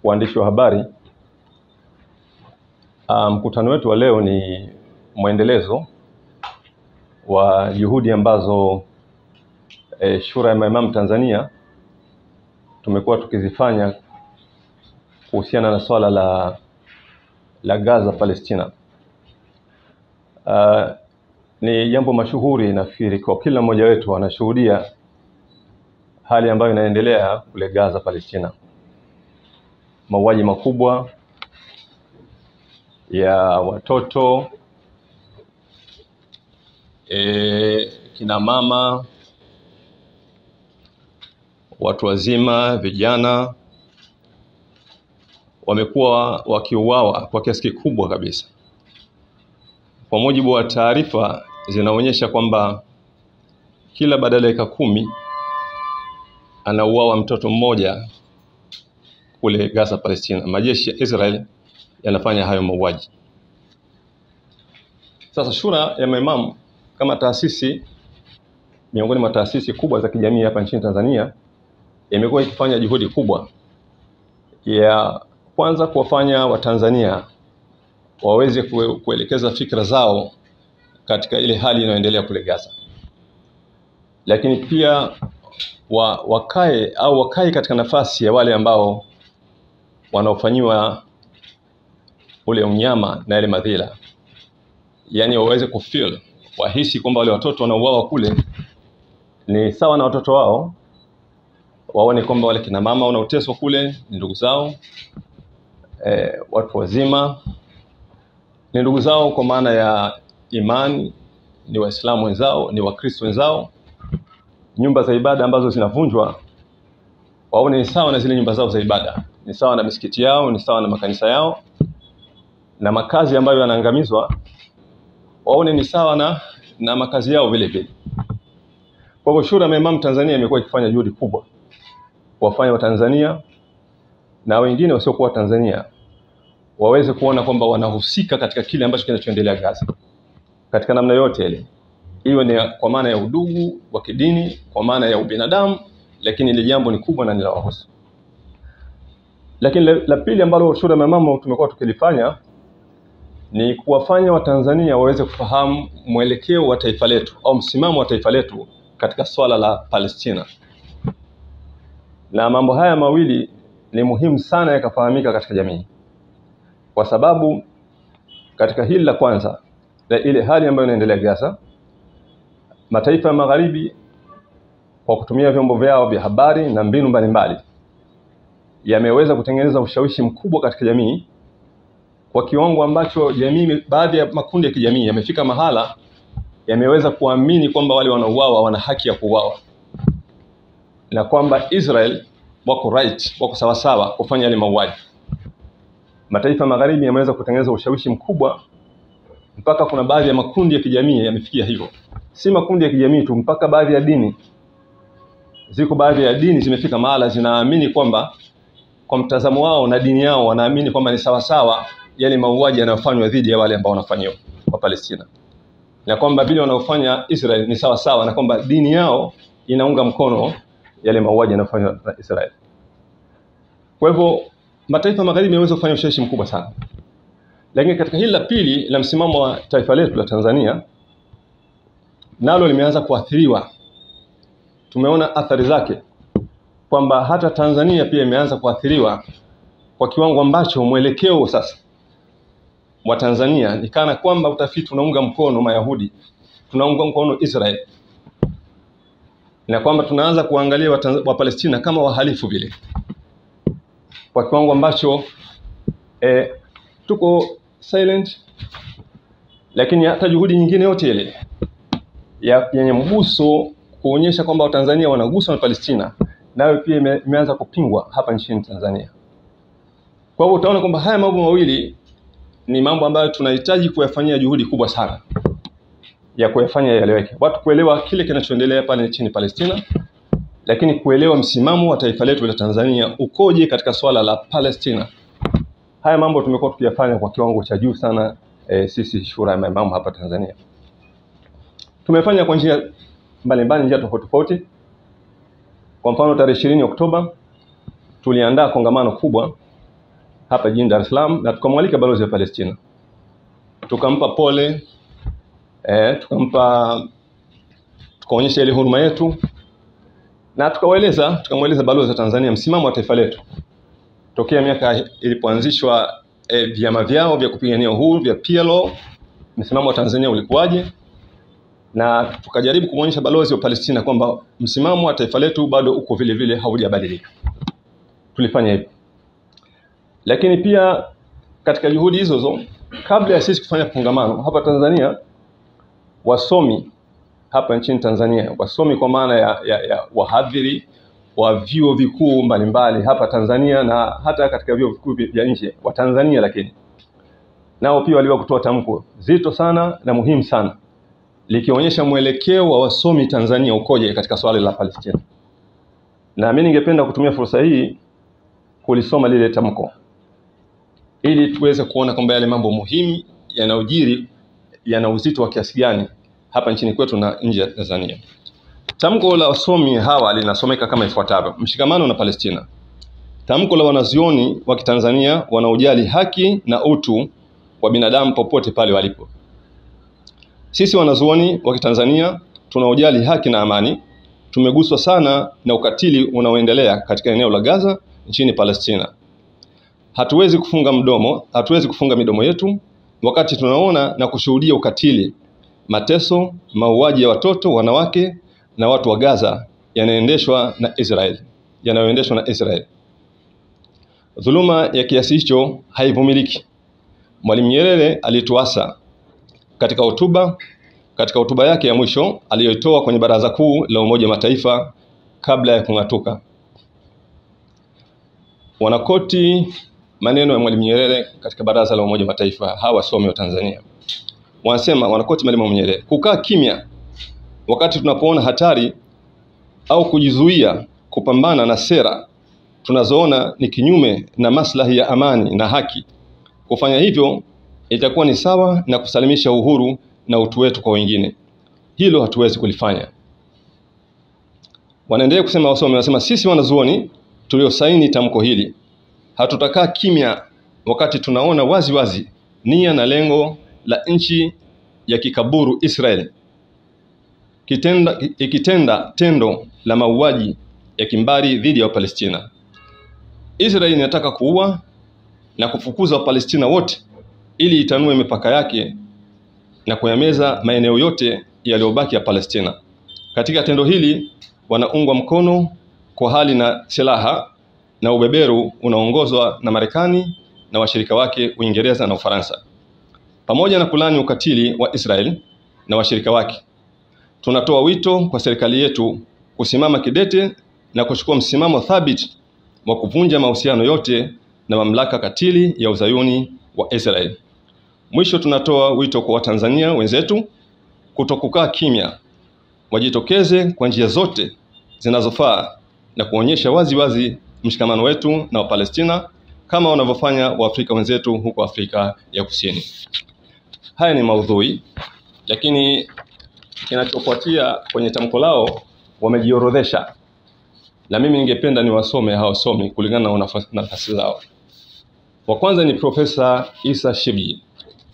waandishi wa habari, mkutano wetu wa leo ni mwendelezo wa juhudi ambazo Shura ya Maimamu Tanzania tumekuwa tukizifanya kuhusiana na swala la Gaza Palestina. Ni jambo mashuhuri, nafikiri kwa kila mmoja wetu anashuhudia hali ambayo inaendelea kule Gaza Palestina. Mauaji makubwa ya watoto, kina mama, watu wazima, vijana wamekuwa wakiuawa kwa kiasi kikubwa kabisa. Kwa mujibu wa taarifa zinaonyesha kwamba kila baada ya dakika 10 anauawa mtoto mmoja kule Gaza Palestina. Majeshi ya Israel yanafanya hayo mauaji. Sasa Shura ya Maimamu kama taasisi miongoni mwa taasisi kubwa za kijamii hapa nchini Tanzania imekuwa ikifanya juhudi kubwa ya kwanza kuwafanya Watanzania waweze kuelekeza fikra zao katika ile hali inayoendelea kule Gaza. Lakini pia wakae katika nafasi ya wale ambao wanaofanyiwa ule unyama na ile madhila. Yaani waweze kufeel, wahisi kwamba wale watoto wanaouawa kule ni sawa na watoto wao. Waone kwamba wale kina mama wanaoteswa kule ni ndugu zao, watu wazima ni ndugu zao kwa maana ya imani, ni Waislamu wenzao, ni Wakristo wenzao. Nyumba za ibada ambazo zinavunjwa waone ni sawa na zile nyumba zao za ibada, ni sawa na misikiti yao, ni sawa na makanisa yao. Na makazi ambayo yanaangamizwa waone ni sawa na makazi yao vile vile. Kwa hivyo Shura ya Maimamu Tanzania imekuwa ikifanya juhudi kubwa kuwafanya Watanzania na wengine wasiokuwa Tanzania waweze kuona kwamba wanahusika katika kile ambacho kinachoendelea Gaza katika namna yote ile. Hiyo ni kwa maana ya udugu wa kidini, kwa maana ya ubinadamu, lakini ile jambo ni kubwa na ni la wahusu. Lakini la pili ambalo Shura ya Maimamu tumekuwa tukilifanya ni kuwafanya Watanzania waweze kufahamu mwelekeo wa taifa letu au msimamo wa taifa letu katika swala la Palestina. Na mambo haya mawili ni muhimu sana yakafahamika katika jamii. Kwa sababu katika hili la kwanza, la ile hali ambayo inaendelea Gaza, mataifa ya magharibi kwa kutumia vyombo vyao vya habari na mbinu mbalimbali yameweza kutengeneza ushawishi mkubwa katika jamii kwa kiwango ambacho jamii, baadhi ya makundi ya kijamii yamefika mahala yameweza kuamini kwamba wale wanauawa wana haki ya kuuawa, na kwamba Israel wako right, wako sawa sawa kufanya yale mauaji. Mataifa magharibi yameweza kutengeneza ushawishi mkubwa mpaka kuna baadhi ya makundi ya kijamii yamefikia hivyo. Si makundi ya kijamii tu, mpaka baadhi ya dini. Ziko baadhi ya dini zimefika mahala zinaamini kwamba kwa mtazamo wao na dini yao wanaamini kwamba ni sawa sawa yale mauaji yanayofanywa dhidi ya wale ambao wanafanyiwa wa Palestina, na kwamba vile wanaofanya Israel ni sawa sawa, na kwamba dini yao inaunga mkono yale mauaji yanayofanywa na Israel. Kwa hivyo mataifa magharibi yameweza kufanya ushawishi mkubwa sana. Lakini katika hili la pili la msimamo wa taifa letu la Tanzania, nalo limeanza kuathiriwa. Tumeona athari zake kwamba hata Tanzania pia imeanza kuathiriwa kwa kiwango ambacho mwelekeo sasa wa Tanzania ni kana kwamba utafiti unaunga mkono Mayahudi, tunaunga mkono Israel, na kwamba tunaanza kuangalia wa Palestina kama wahalifu vile, kwa kiwango ambacho tuko silent. Lakini hata juhudi nyingine yote ile yenye mguso kuonyesha kwamba Watanzania wanaguswa na Palestina, nayo pia imeanza kupingwa hapa nchini Tanzania. Kwa hivyo utaona kwamba haya mambo mawili ni mambo ambayo tunahitaji kuyafanyia juhudi kubwa sana ya kuyafanya yaeleweke. Watu kuelewa kile kinachoendelea pale nchini Palestina, lakini kuelewa msimamo wa taifa letu la Tanzania ukoje katika swala la Palestina. Haya mambo tumekuwa tukiyafanya kwa kiwango cha juu sana sisi Shura ya Maimamu hapa Tanzania. Tumefanya kwa njia mbalimbali, njia tofauti tofauti. Kwa mfano tarehe 20 Oktoba tuliandaa kongamano kubwa hapa jijini Dar es Salaam, na tukamwalika balozi wa Palestina, tukampa pole, tukaonyesha ile huruma yetu, na tukamweleza balozi wa Tanzania msimamo wa taifa letu tokea miaka ilipoanzishwa vyama vyao vya kupigania uhuru vya PLO, msimamo wa Tanzania ulikuwaje, na tukajaribu kumwonyesha balozi wa Palestina kwamba msimamo wa taifa letu bado uko vile vile, haujabadilika. Tulifanya hivyo. Lakini pia katika juhudi hizo kabla ya sisi kufanya kongamano hapa Tanzania, wasomi hapa nchini Tanzania, wasomi kwa maana ya wahadhiri wa vyuo vikuu mbalimbali hapa Tanzania na hata katika vyuo vikuu vya nje wa Tanzania, lakini nao pia waliwa kutoa tamko zito sana na muhimu sana likionyesha mwelekeo wa wasomi Tanzania ukoje katika swala la Palestina. Na mimi ningependa kutumia fursa hii kulisoma lile tamko ili tuweze kuona kwamba yale mambo muhimu yanayojiri yana uzito wa kiasi gani hapa nchini kwetu na nje ya Tanzania. Tamko la wasomi hawa linasomeka kama ifuatavyo: mshikamano na Palestina. Tamko la wanazuoni wa Kitanzania wanaojali haki na utu wa binadamu popote pale walipo. Sisi wanazuoni wa Kitanzania tunaojali haki na amani tumeguswa sana na ukatili unaoendelea katika eneo la Gaza nchini Palestina. Hatuwezi kufunga midomo yetu wakati tunaona na kushuhudia ukatili, mateso, mauaji ya watoto, wanawake na watu wa Gaza yanayoendeshwa na Israel. Dhuluma ya kiasi hicho haivumiliki. Mwalimu Nyerere alituasa katika hotuba yake ya mwisho aliyoitoa kwenye Baraza Kuu la Umoja wa Mataifa kabla ya kung'atuka. Wanakoti maneno ya Mwalimu Nyerere katika Baraza la Umoja wa Mataifa hawa wasomi wa Tanzania. Wanakoti maneno ya Nyerere: kukaa kimya wakati tunapoona hatari au kujizuia kupambana na sera tunazoona ni kinyume na maslahi ya amani na haki. Kufanya hivyo itakuwa ni sawa na kusalimisha uhuru na utu wetu kwa wengine. Hilo hatuwezi kulifanya. Wanaendelea kusema wasomi, wanasema sisi wanazuoni tuliosaini tamko hili hatutakaa kimya wakati tunaona wazi nia na lengo la nchi ya kikaburu Israel ikitenda tendo la mauaji ya kimbari dhidi ya Palestina. Israel inataka kuua na kufukuza Wapalestina wote ili itanue mipaka yake na kuyameza maeneo yote yaliyobaki ya Palestina. Katika tendo hili wanaungwa mkono kwa hali na silaha na ubeberu unaongozwa na Marekani na washirika wake Uingereza na Ufaransa. Pamoja na kulani ukatili wa Israel na washirika wake, tunatoa wito kwa serikali yetu kusimama kidete na kuchukua msimamo thabiti wa kuvunja mahusiano yote na mamlaka katili ya uzayuni wa Israel. Mwisho, tunatoa wito kwa Watanzania wenzetu kutokukaa kimya, wajitokeze kwa njia zote zinazofaa na kuonyesha wazi mshikamano wetu na Wapalestina kama wanavyofanya Waafrika wenzetu huko Afrika ya Kusini. Haya ni maudhui, lakini kinachofuatia kwenye tamko lao wamejiorodhesha, na mimi ningependa niwasome hao wasomi kulingana na nafasi zao. Wa kwanza ni Profesa Isa Shibji.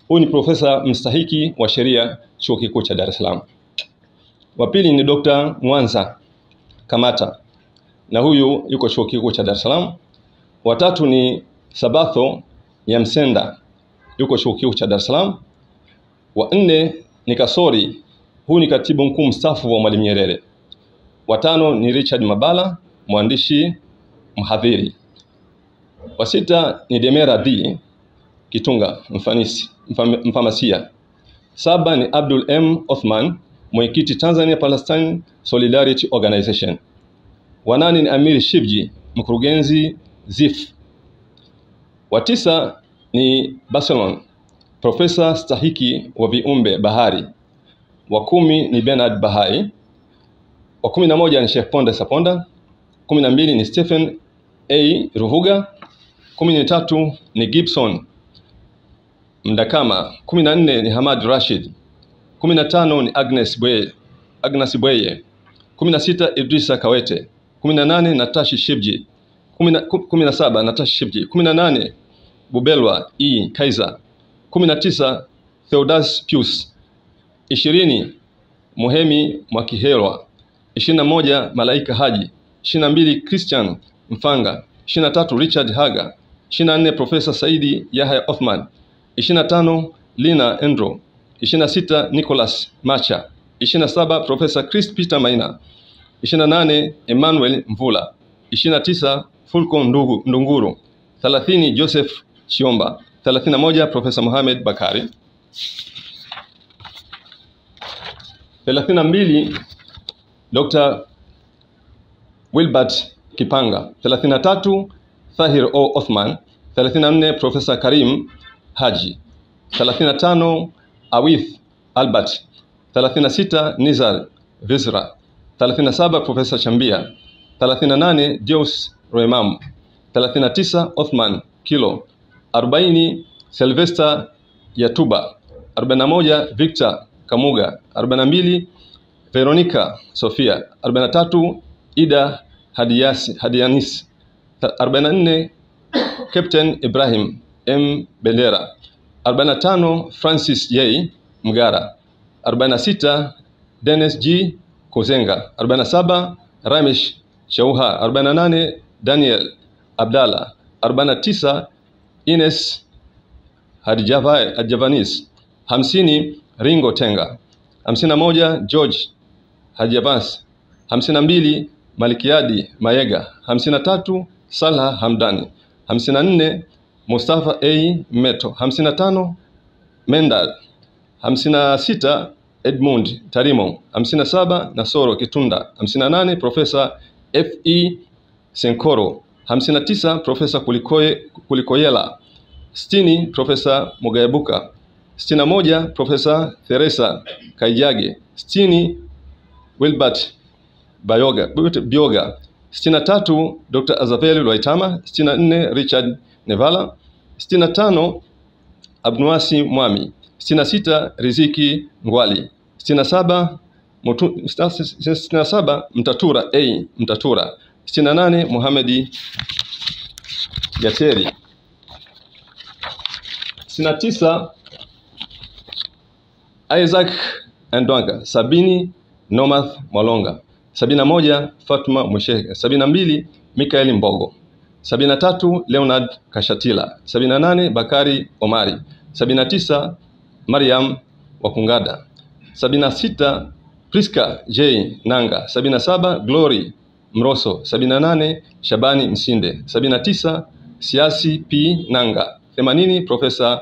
Huyu ni profesa mstahiki wa sheria Chuo Kikuu cha Dar es Salaam. Wa pili ni Dr. Mwanza Kamata, na huyu yuko Chuo Kikuu cha Dar es Salaam. Wa tatu ni Sabatho Nyamsenda, yuko Chuo Kikuu cha Dar es Salaam. Wa nne ni Kasori, huyu ni katibu mkuu mstaafu wa Mwalimu Nyerere. Wa tano ni Richard Mabala, mwandishi mhadhiri. Wa sita ni Demera D. Kitunga, mfamasia. Saba ni Abdul M. Othman, mwenyekiti Tanzania Palestine Solidarity Organization. Wa nane ni Amir Shibji, mkurugenzi ZIF. Wa tisa ni Barcelona, profesa stahiki wa viumbe bahari. Wa 10 ni Bernard Bahai. Wa 11 ni Sheikh Ponda Saponda. 12 ni Stephen A. Ruhuga. 13 ni Gibson Mdakama. 14 ni Hamad Rashid. 15 ni Agnes Bweye. 16 Idrisa Kawete. 18 Natashi Shibji. 17 Natashi Shibji. 18 Bubelwa E. Kaiser. 19 Theodas Pius. 20 Muhemi Mwakihelwa. 21 Malaika Haji. 22 Christian Mfanga. 23 Richard Haga. 24 Profesa Saidi Yahya Othman. 25 Lina Endro. 26 Nicholas Macha. 27 Profesa Chris Peter Maina. 28 Emmanuel Mvula. 29 Fulko Ndunguru. 30 Joseph Chiomba. 31 Profesa Mohamed Bakari. 32 Dr. Wilbert Kipanga. 33 Thahir O. Othman. 34 Profesa Karim Haji. 35 Awith Albert. 36 Nizar Vizra. 37 Profesa Chambia. 38 Deus Roemam. 39 Othman Kilo. 40 Sylvester Yatuba. 41 Victor Kamuga. 42 Veronica Sofia. 43 Ida Hadianis. 44 Captain Ibrahim M. Bendera. 45 Francis J. Mgara. 46 Dennis G. Kuzenga. 47 Ramesh Chauha. 48 Daniel Abdallah. 49 Ines Hadjavanis. 50 Ringo Tenga. 51 George Hadjavans. 52 Malikiadi Mayega. 53 Salah Hamdani. 54 Mustafa A. Meto. 55 Mendal. 56 Edmund Tarimo. 57 Nasoro Kitunda. 58 Profesa F.E. Senkoro. 59 Profesa Kulikoyela. 60 Profesa Mugaebuka. 61 Profesa Teresa Kaijage. 60 Wilbert Bioga. 63 Dr. Azaveli Lwaitama. 64 Richard Nevala. 65 Abnuasi Mwami. 66 Riziki Ngwali. 67 Mtatura A. Mtatura. 68 Muhamedi Yateri. 69 Isaac Ndwanga. 70 Nomath Mwalonga. 71 Fatuma Mwishega. 72 Mikaeli Mbogo. 73 Leonard Kashatila. 78 Bakari Omari. 79 Mariam Wakungada. 76 Priska J. Nanga. 77 Glory Mroso. 78 Shabani Msinde. 79 Siasi P. Nanga. 80 Profesa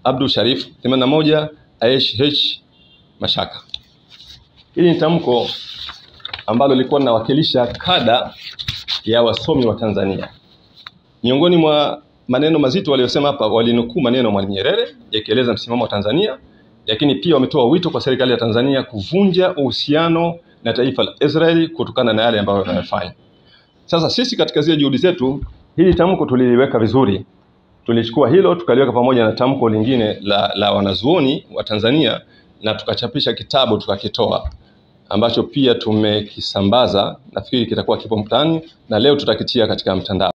Abdul Sharif. 81 Aish H. Mashaka. Hili ni tamko ambalo lilikuwa linawakilisha kada ya wasomi wa Tanzania. Miongoni mwa maneno mazito waliyosema hapa, walinukuu maneno Mwalimu Nyerere yakieleza msimamo wa Tanzania, lakini pia wametoa wito kwa serikali ya Tanzania kuvunja uhusiano na taifa la Israeli kutokana na yale ambayo wanayofanya. Sasa sisi katika zile juhudi zetu, hili tamko tuliliweka vizuri. Tulichukua hilo tukaliweka pamoja na tamko lingine la wanazuoni wa Tanzania na tukachapisha kitabu tukakitoa, ambacho pia tumekisambaza. Nafikiri kitakuwa kipo mtaani na leo tutakitia katika mtandao.